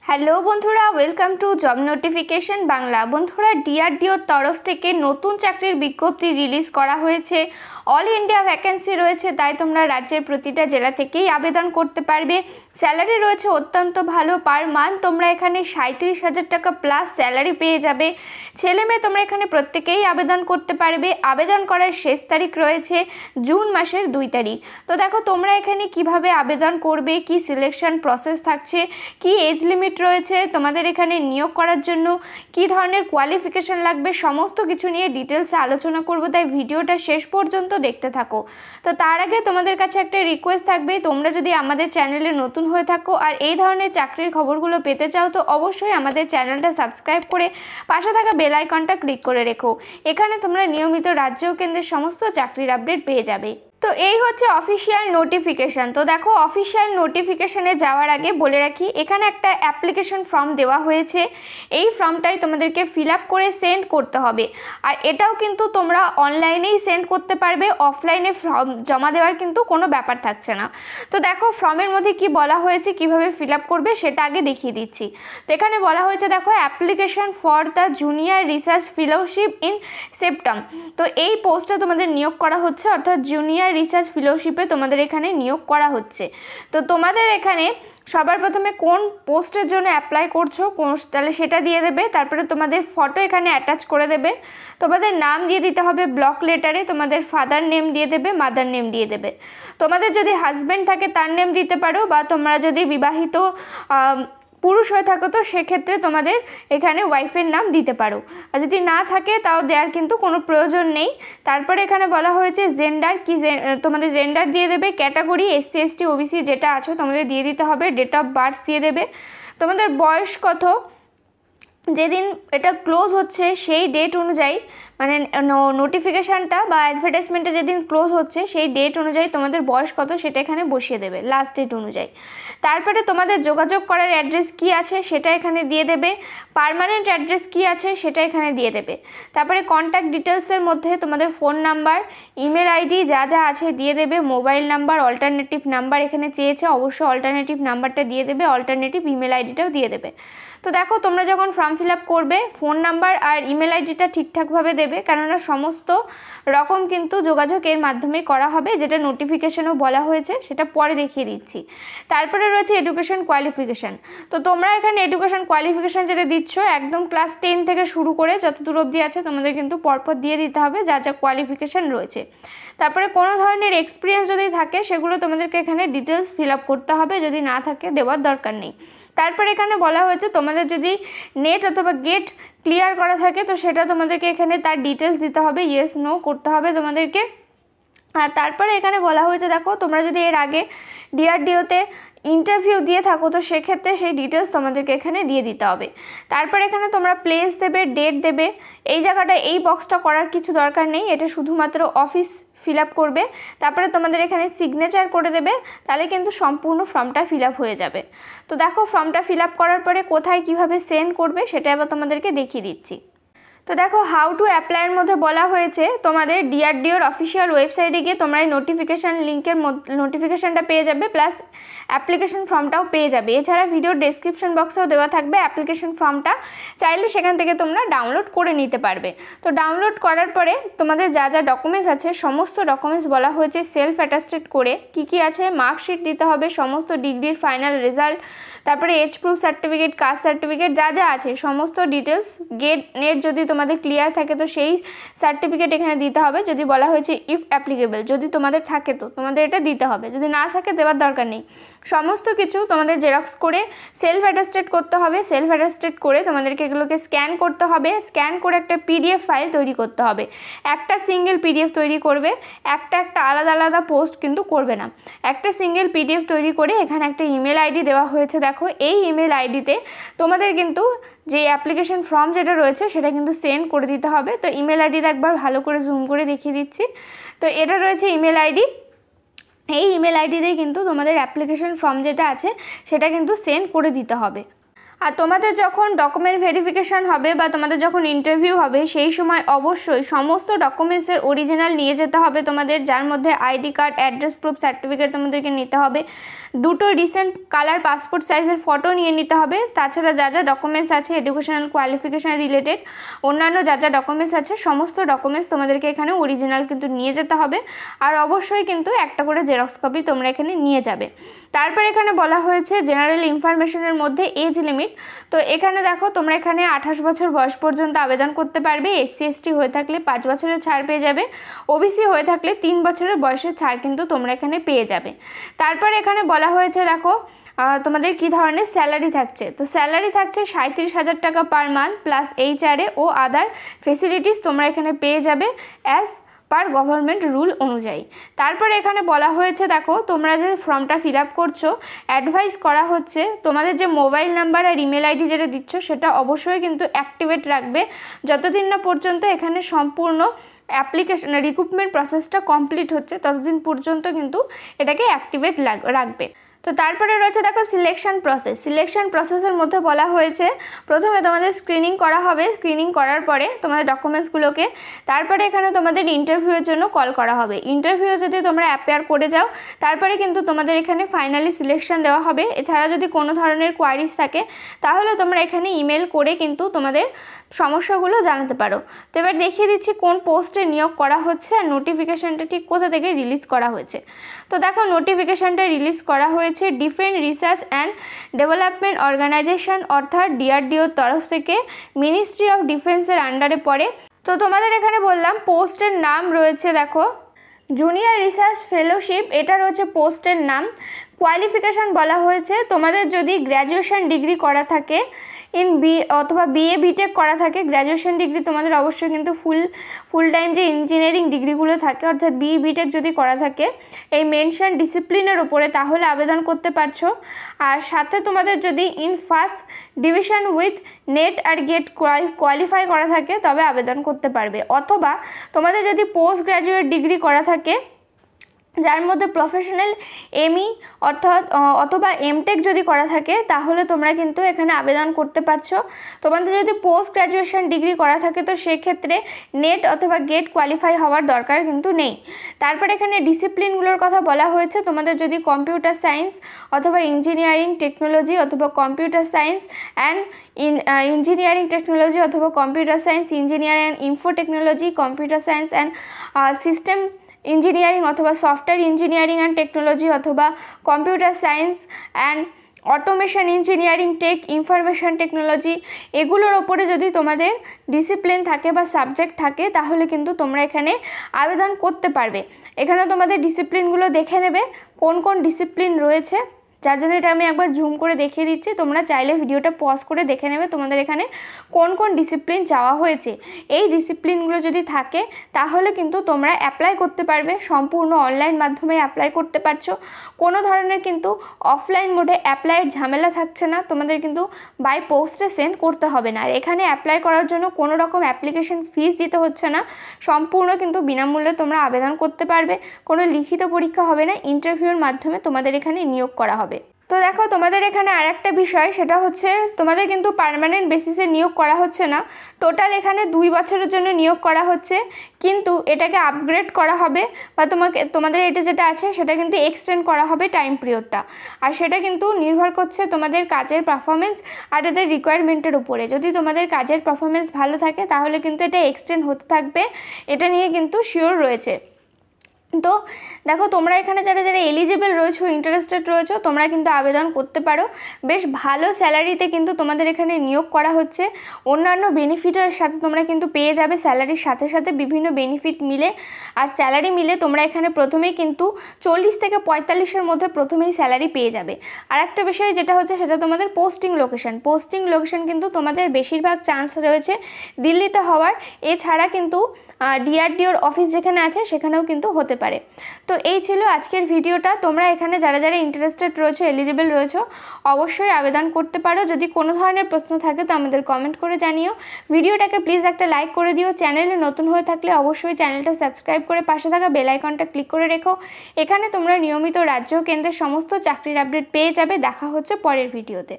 Hello বন্ধুরা, welcome to job notification Bangla. বন্ধুরা, ডিআরডিওর তরফ থেকে নতুন চাকরির বিজ্ঞপ্তি রিলিজ করা হয়েছে। অল ইন্ডিয়া ভ্যাকেন্সি রয়েছে, তাই তোমরা রাজ্যের প্রতিটা জেলা থেকেই আবেদন করতে পারবে। স্যালারি রয়েছে অত্যন্ত ভালো, পার মান্থ তোমরা এখানে 37,000 টাকা প্লাস স্যালারি পেয়ে যাবে। ছেলে মেয়ে তোমরা এখানে প্রত্যেকেই আবেদন করতে পারবে। আবেদন করার শেষ তারিখ রয়েছে জুন মাসের 2 তারিখ। তো দেখো তোমরা এখানে কিভাবে আবেদন করবে, কি সিলেকশন প্রসেস থাকছে, কি এজ লিমিট রয়েছে তোমাদের এখানে নিয়োগ করার জন্য, কি ধরনের কোয়ালিফিকেশন লাগবে, সমস্ত কিছু নিয়ে ডিটেলসে আলোচনা করব। তাই ভিডিওটা শেষ পর্যন্ত দেখতে থাকো। তো তার আগে তোমাদের কাছে একটা রিকোয়েস্ট থাকবে, তোমরা যদি আমাদের চ্যানেলে নতুন হয়ে থাকো আর এই ধরনের চাকরির খবরগুলো পেতে চাও, তো অবশ্যই আমাদের চ্যানেলটা সাবস্ক্রাইব করে পাশে থাকা বেল আইকনটা ক্লিক করে রেখো। এখানে তোমরা নিয়মিত রাজ্য ও কেন্দ্রের সমস্ত চাকরির আপডেট পেয়ে যাবে। তো এই হচ্ছে অফিসিয়াল নোটিফিকেশান। তো দেখো, অফিসিয়াল নোটিফিকেশানে যাওয়ার আগে বলে রাখি, এখানে একটা অ্যাপ্লিকেশন ফর্ম দেওয়া হয়েছে। এই ফর্মটাই তোমাদেরকে ফিল আপ করে সেন্ড করতে হবে। আর এটাও কিন্তু তোমরা অনলাইনেই সেন্ড করতে পারবে, অফলাইনে ফর্ম জমা দেওয়ার কিন্তু কোনো ব্যাপার থাকছে না। তো দেখো ফর্মের মধ্যে কি বলা হয়েছে, কিভাবে ফিল আপ করবে সেটা আগে দেখিয়ে দিচ্ছি। তো এখানে বলা হয়েছে, দেখো, application for the junior research fellowship in September. তো এই পোস্টটা তোমাদের নিয়োগ করা হচ্ছে, অর্থাৎ জুনিয়র রিসার্চ ফেলোশিপে তোমাদের এখানে নিয়োগ করা হচ্ছে। তো তোমাদের এখানে সবার প্রথমে কোন পোস্টের জন্য অ্যাপ্লাই করছো তাহলে সেটা দিয়ে দেবে। তারপরে তোমাদের ফটো এখানে অ্যাটাচ করে দেবে। তোমাদের নাম দিয়ে দিতে হবে ব্লক লেটারে, তোমাদের ফাদার নেম দিয়ে দেবে, মাদার নেম দিয়ে দেবে। তোমাদের যদি হাজব্যান্ড থাকে তার নেম দিতে পারো, বা তোমরা যদি বিবাহিত পুরুষ হয়ে থাকো তো সেক্ষেত্রে তোমাদের এখানে ওয়াইফের নাম দিতে পারো। আর যদি না থাকে তাও দেওয়ার কিন্তু কোনো প্রয়োজন নেই। তারপরে এখানে বলা হয়েছে জেন্ডার, কি তোমাদের জেন্ডার দিয়ে দেবে। ক্যাটাগরি এসসি এসটি ওবিসি যেটা আছে তোমাদের দিয়ে দিতে হবে। ডেট অফ বার্থ দিয়ে দেবে। তোমাদের বয়স কত, যেদিন এটা ক্লোজ হচ্ছে সেই ডেট অনুযায়ী, মানে নোটিফিকেশানটা বা অ্যাডভার্টাইজমেন্টে যেদিন ক্লোজ হচ্ছে সেই ডেট অনুযায়ী তোমাদের বয়স কত সেটা এখানে বসিয়ে দেবে, লাস্ট ডেট অনুযায়ী। তারপরে তোমাদের যোগাযোগ করার অ্যাড্রেস কি আছে সেটা এখানে দিয়ে দেবে। পার্মানেন্ট অ্যাড্রেস কি আছে সেটা এখানে দিয়ে দেবে। তারপরে কন্ট্যাক্ট ডিটেলসের মধ্যে তোমাদের ফোন নাম্বার, ইমেল আইডি যা যা আছে দিয়ে দেবে। মোবাইল নাম্বার, অল্টারনেটিভ নাম্বার এখানে চেয়েছে, অবশ্যই অল্টারনেটিভ নাম্বারটা দিয়ে দেবে, অল্টারনেটিভ ইমেল আইডিটাও দিয়ে দেবে। তো দেখো তোমরা যখন ফর্ম ফিল আপ করবে ফোন নাম্বার আর ইমেল আইডিটা ঠিকঠাকভাবে দেবে, কেননা সমস্ত রকম কিন্তু যোগাযোগ এর মাধ্যমে করা হবে, যেটা নোটিফিকেশনও বলা হয়েছে, সেটা পরে দেখিয়ে দিচ্ছি। তারপরে রয়েছে এডুকেশন কোয়ালিফিকেশান। তো তোমরা এখানে এডুকেশন কোয়ালিফিকেশান যেটা দিচ্ছ একদম ক্লাস 10 থেকে শুরু করে যতদূর অবধি আছে তোমাদের কিন্তু পরপর দিয়ে দিতে হবে যা যা কোয়ালিফিকেশান রয়েছে। তারপরে কোনো ধরনের এক্সপিরিয়েন্স যদি থাকে সেগুলো তোমাদেরকে এখানে ডিটেলস ফিল আপ করতে হবে, যদি না থাকে দেওয়ার দরকার নেই। তারপরে এখানে বলা হয়েছে তোমাদের যদি নেট অথবা গেট ক্লিয়ার করা থাকে তো সেটা তোমাদেরকে এখানে তার ডিটেলস দিতে হবে, ইয়েস নো করতে হবে তোমাদেরকে। আর তারপরে এখানে বলা হয়েছে, দেখো তোমরা যদি এর আগে ডিআরডিওতে ইন্টারভিউ দিয়ে থাকো তো সেক্ষেত্রে সেই ডিটেলস তোমাদেরকে এখানে দিয়ে দিতে হবে। তারপরে এখানে তোমরা প্লেস দেবে, ডেট দেবে। এই জায়গাটা এই বক্সটা করার কিছু দরকার নেই, এটা শুধুমাত্র অফিস ফিল আপ করবে। তারপরে তোমাদের এখানে সিগনেচার করে দেবে, তাহলে কিন্তু সম্পূর্ণ ফর্মটা ফিল আপ হয়ে যাবে। তো দেখো ফর্মটা ফিল আপ করার পরে কোথায় কিভাবে সেন্ড করবে সেটা এবার তোমাদেরকে দেখিয়ে দিচ্ছি। তো দেখো হাউ টু অ্যাপ্লাইয়ের মধ্যে বলা হয়েছে তোমাদের ডিআরডিওর অফিসিয়াল ওয়েবসাইটে গিয়ে তোমরা এই নোটিফিকেশান লিঙ্কের নোটিফিকেশানটা পেয়ে যাবে, প্লাস অ্যাপ্লিকেশন ফর্মটাও পেয়ে যাবে। এছাড়া ভিডিওর ডেসক্রিপশন বক্সেও দেওয়া থাকবে অ্যাপ্লিকেশন ফর্মটা, চাইলে সেখান থেকে তোমরা ডাউনলোড করে নিতে পারবে। তো ডাউনলোড করার পরে তোমাদের যা যা ডকুমেন্টস আছে সমস্ত ডকুমেন্টস বলা হয়েছে সেলফ অ্যাটাস্টেড করে কি কি আছে, মার্কশিট দিতে হবে, সমস্ত ডিগ্রির ফাইনাল রেজাল্ট, তারপরে age proof certificate, caste certificate যা যা আছে সমস্ত ডিটেলস, গেট নেট যদি তোমাদের ক্লিয়ার থাকে তো সেই সার্টিফিকেট এখানে দিতে হবে। যদি বলা হয়েছে ইফ অ্যাপ্লিকেবল, যদি তোমাদের থাকে তো তোমাদের এটা দিতে হবে, যদি না থাকে দেওয়ার দরকার নেই। সমস্ত কিছু তোমাদের জেরক্স করে সেলফ অ্যাটাস্টেড করতে হবে। সেলফ অ্যাটাস্টেড করে তোমাদেরকে এগুলোকে স্ক্যান করতে হবে। স্ক্যান করে একটা পিডিএফ ফাইল তৈরি করতে হবে। একটা সিঙ্গেল পিডিএফ তৈরি করবে, একটা আলাদা আলাদা পোস্ট কিন্তু করবে না। একটা সিঙ্গেল পিডিএফ তৈরি করে এখানে একটা ইমেল আইডি দেওয়া হয়েছে। দেখো এই ইমেল আইডিতে তোমাদের কিন্তু যে অ্যাপ্লিকেশন ফর্ম যেটা রয়েছে সেটা কিন্তু সেন্ড করে দিতে হবে। তো ইমেল আইডিটা একবার ভালো করে জুম করে দেখিয়ে দিচ্ছি। তো এটা রয়েছে ইমেল আইডি। এই ইমেল আইডিতেই কিন্তু তোমাদের অ্যাপ্লিকেশন ফর্ম যেটা আছে সেটা কিন্তু সেন্ড করে দিতে হবে। আর তোমাদের যখন ডকুমেন্ট ভেরিফিকেশান হবে বা তোমাদের যখন ইন্টারভিউ হবে সেই সময় অবশ্যই সমস্ত ডকুমেন্টসের অরিজিনাল নিয়ে যেতে হবে তোমাদের, যার মধ্যে ID card, address proof certificate তোমাদেরকে নিতে হবে, 2টো রিসেন্ট কালার পাসপোর্ট সাইজের ফটো নিয়ে নিতে হবে। তাছাড়া যা যা ডকুমেন্টস আছে এডুকেশনাল কোয়ালিফিকেশান রিলেটেড অন্যান্য যা যা ডকুমেন্টস আছে সমস্ত ডকুমেন্টস তোমাদেরকে এখানে অরিজিনাল কিন্তু নিয়ে যেতে হবে। আর অবশ্যই কিন্তু একটা করে জেরক্স কপি তোমরা এখানে নিয়ে যাবে। তারপর এখানে বলা হয়েছে জেনারেল ইনফরমেশনের মধ্যে এজ লিমিট। তো এখানে দেখো তোমরা এখানে 28 বছর বয়স পর্যন্ত আবেদন করতে পারবে। SC ST হয়ে থাকলে 5 বছরের ছাড় পেয়ে যাবে, OBC হয়ে থাকলে 3 বছরের বয়সের ছাড় কিন্তু তোমরা এখানে পেয়ে যাবে। তারপর এখানে বলা হয়েছে দেখো তোমাদের কি ধরনের স্যালারি থাকছে। তো স্যালারি থাকছে 37,000 টাকা পার মান্থ প্লাস HRA ও আদার ফেসিলিটিস তোমরা এখানে পেয়ে যাবে অ্যাজ পার গভর্নমেন্ট রুল অনুযায়ী। তারপরে এখানে বলা হয়েছে দেখো তোমরা যে ফর্মটা ফিল আপ করছো অ্যাডভাইস করা হচ্ছে তোমাদের যে মোবাইল নাম্বার আর ইমেল আইডি যেটা দিচ্ছ সেটা অবশ্যই কিন্তু অ্যাক্টিভেট রাখবে যতদিন না পর্যন্ত এখানে সম্পূর্ণ অ্যাপ্লিকেশন রিক্রুটমেন্ট প্রসেসটা কমপ্লিট হচ্ছে ততদিন পর্যন্ত কিন্তু এটাকে অ্যাক্টিভেট রাখবে। তো তারপরে রয়েছে দেখো সিলেকশন প্রসেসের মধ্যে বলা হয়েছে প্রথমে তোমাদের স্ক্রিনিং করা হবে, স্ক্রিনিং করার পরে তোমাদের ডকুমেন্টসগুলোকে তারপরে এখানে তোমাদের ইন্টারভিউয়ের জন্য কল করা হবে। ইন্টারভিউ যদি তোমরা অ্যাপিয়ার করে যাও তারপরে কিন্তু তোমাদের এখানে ফাইনালি সিলেকশন দেওয়া হবে। এছাড়া যদি কোনো ধরনের কোয়ারিজ থাকে তাহলে তোমরা এখানে ইমেল করে কিন্তু তোমাদের সমস্যাগুলো জানাতে পারো। তো এবার দেখিয়ে দিচ্ছি কোন পোস্টে নিয়োগ করা হচ্ছে আর নোটিফিকেশানটা ঠিক কোথা থেকে রিলিজ করা হয়েছে। তো দেখো নোটিফিকেশানটা রিলিজ করা হয়েছে defence research and development organisation অর্থাৎ DRDOর তরফ থেকে, মিনিস্ট্রি অফ ডিফেন্সের আন্ডারে পড়ে। তো তোমাদের এখানে বললাম পোস্টের নাম রয়েছে দেখো জুনিয়র রিসার্চ ফেলোশিপ, এটা রয়েছে পোস্টের নাম। কোয়ালিফিকেশান বলা হয়েছে তোমাদের যদি গ্র্যাজুয়েশন ডিগ্রি করা থাকে অথবা BA BTech করা থাকে, গ্র্যাজুয়েশন ডিগ্রি তোমাদের অবশ্যই কিন্তু ফুল টাইম যে ইঞ্জিনিয়ারিং ডিগ্রিগুলো থাকে অর্থাৎ BE BTech যদি করা থাকে এই মেনশন ডিসিপ্লিনের ওপরে তাহলে আবেদন করতে পারছো। আর সাথে তোমাদের যদি in first division with NET আর গেট কোয়ালিফাই করা থাকে তবে আবেদন করতে পারবে। অথবা তোমাদের যদি পোস্ট গ্র্যাজুয়েট ডিগ্রি করা থাকে যার মধ্যে প্রফেশনাল ME অথবা MTech যদি করা থাকে তাহলে তোমরা কিন্তু এখানে আবেদন করতে পারছো। তোমাদের যদি পোস্ট গ্র্যাজুয়েশন ডিগ্রি করা থাকে তো সেক্ষেত্রে নেট অথবা গেট কোয়ালিফাই হওয়ার দরকার কিন্তু নেই। তারপর এখানে ডিসিপ্লিনগুলোর কথা বলা হয়েছে তোমাদের যদি কম্পিউটার সায়েন্স অথবা ইঞ্জিনিয়ারিং টেকনোলজি অথবা computer science and engineering technology অথবা computer science engineering and info technology, computer science and system engineering অথবা সফটওয়্যার ইঞ্জিনিয়ারিং অ্যান্ড টেকনোলজি অথবা computer science and automation engineering tech information technology এগুলোর ওপরে যদি তোমাদের discipline থাকে বা সাবজেক্ট থাকে তাহলে কিন্তু তোমরা এখানে আবেদন করতে পারবে। এখানে তোমাদের ডিসিপ্লিনগুলো দেখে নেবে কোন কোন ডিসিপ্লিন রয়েছে, যার জন্য এটা আমি একবার জুম করে দেখিয়ে দিচ্ছি। তোমরা চাইলে ভিডিওটা পজ করে দেখে নেবে তোমাদের এখানে কোন কোন ডিসিপ্লিন চাওয়া হয়েছে। এই ডিসিপ্লিনগুলো যদি থাকে তাহলে কিন্তু তোমরা অ্যাপ্লাই করতে পারবে, সম্পূর্ণ অনলাইন মাধ্যমে অ্যাপ্লাই করতে পারছো। কোনো ধরনের কিন্তু অফলাইন মোডে অ্যাপ্লাইয়ের ঝামেলা থাকছে না, তোমাদের কিন্তু বাই পোস্টে সেন্ড করতে হবে না। আর এখানে অ্যাপ্লাই করার জন্য কোনো রকম অ্যাপ্লিকেশন ফিস দিতে হচ্ছে না, সম্পূর্ণ কিন্তু বিনামূল্যে তোমরা আবেদন করতে পারবে। কোনো লিখিত পরীক্ষা হবে না, ইন্টারভিউর মাধ্যমে তোমাদের এখানে নিয়োগ করা হবে। তো দেখো তোমাদের এখানে আরেকটা বিষয় সেটা হচ্ছে তোমাদের কিন্তু পার্মানেন্ট বেসিসে নিয়োগ করা হচ্ছে না, টোটাল এখানে 2 বছরের জন্য নিয়োগ করা হচ্ছে, কিন্তু এটাকে আপগ্রেড করা হবে বা তোমাদের এটা যেটা আছে সেটা কিন্তু এক্সটেন্ড করা হবে টাইম পিরিয়ডটা। আর সেটা কিন্তু নির্ভর করছে তোমাদের কাজের পারফরমেন্স আর এদের রিকোয়ারমেন্টের উপরে। যদি তোমাদের কাজের পারফরমেন্স ভালো থাকে তাহলে কিন্তু এটা এক্সটেন্ড হতে থাকবে, এটা নিয়ে কিন্তু শিওর রয়েছে। তো দেখো তোমরা এখানে যারা যারা এলিজিবল রয়েছো, ইন্টারেস্টেড রয়েছো, তোমরা কিন্তু আবেদন করতে পারো। বেশ ভালো স্যালারিতে কিন্তু তোমাদের এখানে নিয়োগ করা হচ্ছে, অন্যান্য বেনিফিটের সাথে তোমরা কিন্তু পেয়ে যাবে। স্যালারির সাথে সাথে বিভিন্ন বেনিফিট মিলে আর স্যালারি মিলে তোমরা এখানে প্রথমেই কিন্তু 40 থেকে 45-এর মধ্যে প্রথমেই স্যালারি পেয়ে যাবে। আর একটা বিষয় যেটা হচ্ছে সেটা তোমাদের পোস্টিং লোকেশন কিন্তু তোমাদের বেশিরভাগ চান্স রয়েছে দিল্লিতে হওয়ার। এছাড়া কিন্তু DRDOর অফিস যেখানে আছে সেখানেও কিন্তু হতে পারে। তো এই ছিল আজকের ভিডিওটা। তোমরা এখানে যারা যারা ইন্টারেস্টেড রয়েছো, এলিজিবল রয়েছো, অবশ্যই আবেদন করতে পারো। যদি কোনো ধরনের প্রশ্ন থাকে তো আমাদের কমেন্ট করে জানিও। ভিডিওটাকে প্লিজ একটা লাইক করে দিও। চ্যানেলে নতুন হয়ে থাকলে অবশ্যই চ্যানেলটা সাবস্ক্রাইব করে পাশে থাকা বেল আইকনটা ক্লিক করে রেখো। এখানে তোমরা নিয়মিত রাজ্য ও কেন্দ্রের সমস্ত চাকরির আপডেট পেয়ে যাবে। দেখা হচ্ছে পরের ভিডিওতে।